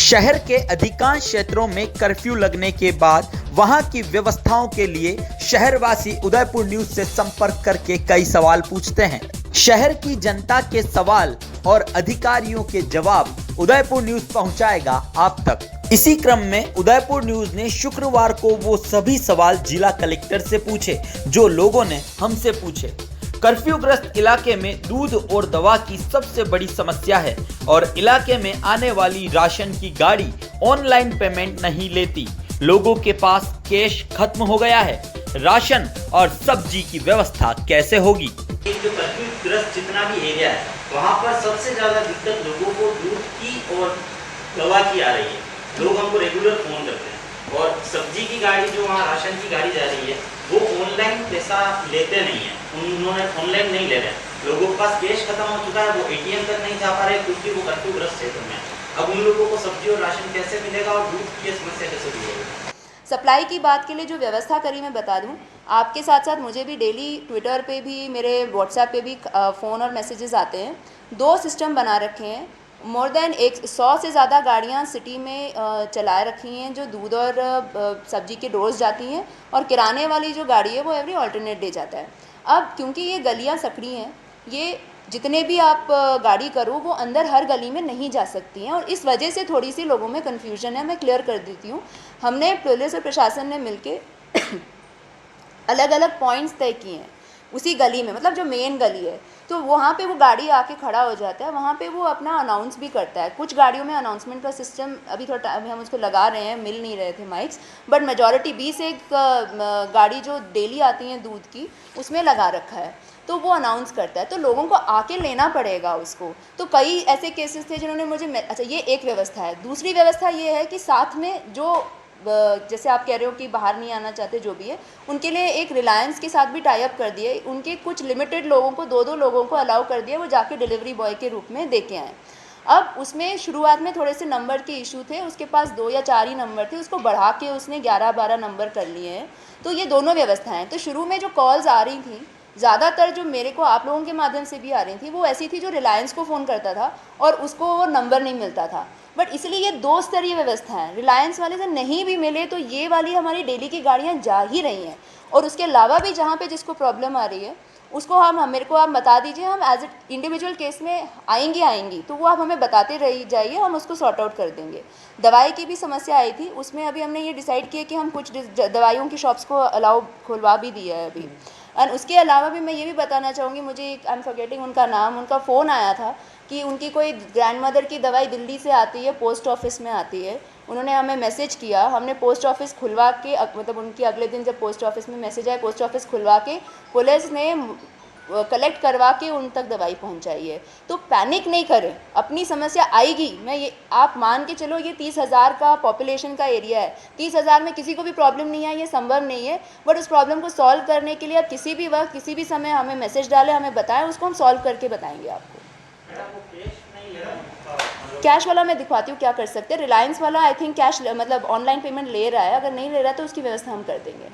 शहर के अधिकांश क्षेत्रों में कर्फ्यू लगने के बाद वहां की व्यवस्थाओं के लिए शहरवासी उदयपुर न्यूज से संपर्क करके कई सवाल पूछते हैं। शहर की जनता के सवाल और अधिकारियों के जवाब उदयपुर न्यूज पहुंचाएगा आप तक। इसी क्रम में उदयपुर न्यूज ने शुक्रवार को वो सभी सवाल जिला कलेक्टर से पूछे जो लोगों ने हमसे पूछे। कर्फ्यू ग्रस्त इलाके में दूध और दवा की सबसे बड़ी समस्या है और इलाके में आने वाली राशन की गाड़ी ऑनलाइन पेमेंट नहीं लेती। लोगों के पास कैश खत्म हो गया है। राशन और सब्जी की व्यवस्था कैसे होगी? जो कर्फ्यू ग्रस्त जितना भी एरिया है वहाँ पर सबसे ज्यादा दिक्कत लोगों को दूध की और दवा की आ रही है। लोग हमको रेगुलर फोन करते हैं और सब्जी की गाड़ी जो वहाँ राशन की गाड़ी जा रही है वो ऑनलाइन पैसा लेते नहीं है, उन्होंने ऑनलाइन नहीं ले रहे हैं। लोगों के पास कैश खत्म हो चुका है, वो एटीएम तक नहीं जा पा रहे क्योंकि वो कर्फ्यू ग्रस्त क्षेत्र में है। अब उन लोगों को सब्जी और राशन कैसे मिलेगा और दूध की समस्या कैसे दूर होगी? सप्लाई की बात के लिए जो व्यवस्था करी मैं बता दूं, आपके साथ साथ मुझे भी डेली ट्विटर पे भी मेरे व्हाट्सएप पे भी फ़ोन और मैसेजेस आते हैं। 2 सिस्टम बना रखे हैं। मोर देन 100 से ज़्यादा गाड़ियाँ सिटी में चला रखी हैं जो दूध और सब्जी के डोर्स जाती हैं और किराने वाली जो गाड़ी है वो एवरी ऑल्टरनेट डे जाता है। अब क्योंकि ये गलियाँ सकड़ी हैं, ये जितने भी आप गाड़ी करो वो अंदर हर गली में नहीं जा सकती हैं और इस वजह से थोड़ी सी लोगों में कन्फ्यूजन है। मैं क्लियर कर देती हूँ। हमने पुलिस और प्रशासन ने मिलके अलग अलग पॉइंट्स तय किए हैं उसी गली में, मतलब जो मेन गली है, तो वहाँ पे वो गाड़ी आके खड़ा हो जाता है, वहाँ पे वो अपना अनाउंस भी करता है। कुछ गाड़ियों में अनाउंसमेंट का सिस्टम अभी थोड़ा टाइम हम उसको लगा रहे हैं, मिल नहीं रहे थे माइक्स, बट मेजॉरिटी 20 एक गाड़ी जो डेली आती हैं दूध की उसमें लगा रखा है, तो वो अनाउंस करता है, तो लोगों को आके लेना पड़ेगा उसको। तो कई ऐसे केसेस थे जिन्होंने मुझे अच्छा, ये एक व्यवस्था है। दूसरी व्यवस्था ये है कि साथ में जो जैसे आप कह रहे हो कि बाहर नहीं आना चाहते जो भी है, उनके लिए एक रिलायंस के साथ भी टाई अप कर दिए। उनके कुछ लिमिटेड लोगों को 2-2 लोगों को अलाउ कर दिया वो जाके डिलीवरी बॉय के रूप में दे के आएँ। अब उसमें शुरुआत में थोड़े से नंबर के इशू थे, उसके पास 2 या 4 ही नंबर थे, उसको बढ़ा के उसने 11-12 नंबर कर लिए हैं। तो ये दोनों व्यवस्थाएँ। तो शुरू में जो कॉल्स आ रही थी ज़्यादातर जो मेरे को आप लोगों के माध्यम से भी आ रही थी वो ऐसी थी जो रिलायंस को फ़ोन करता था और उसको वो नंबर नहीं मिलता था। बट इसलिए ये 2 स्तरीय व्यवस्था है। रिलायंस वाले से नहीं भी मिले तो ये वाली हमारी डेली की गाड़ियाँ जा ही रही हैं और उसके अलावा भी जहाँ पे जिसको प्रॉब्लम आ रही है उसको हम मेरे को आप बता दीजिए, हम एज ए इंडिविजुअल केस में आएंगी तो वो आप हमें बताते रही जाइए, हम उसको सॉर्ट आउट कर देंगे। दवाई की भी समस्या आई थी, उसमें अभी हमने ये डिसाइड किया कि हम कुछ दवाइयों की शॉप्स को अलाउ खुलवा भी दिया है अभी। और उसके अलावा भी मैं ये भी बताना चाहूँगी, मुझे आई एम फॉरगेटिंग उनका नाम, उनका फ़ोन आया था कि उनकी कोई ग्रैंडमदर की दवाई दिल्ली से आती है, पोस्ट ऑफिस में आती है। उन्होंने हमें मैसेज किया, हमने पोस्ट ऑफिस खुलवा के मतलब उनकी अगले दिन जब पोस्ट ऑफिस में मैसेज आया, पोस्ट ऑफिस खुलवा के पुलिस ने कलेक्ट करवा के उन तक दवाई पहुंचाई है। तो पैनिक नहीं करें, अपनी समस्या आएगी। मैं ये आप मान के चलो, ये 30,000 का पॉपुलेशन का एरिया है, 30,000 में किसी को भी प्रॉब्लम नहीं है, ये संभव नहीं है। बट उस प्रॉब्लम को सॉल्व करने के लिए आप किसी भी वक्त किसी भी समय हमें मैसेज डालें, हमें बताएं, उसको हम सॉल्व करके बताएंगे आपको। कैश वाला मैं दिखवाती हूँ क्या कर सकते हैं। रिलायंस वाला आई थिंक कैश मतलब ऑनलाइन पेमेंट ले रहा है, अगर नहीं ले रहा है तो उसकी व्यवस्था हम कर देंगे।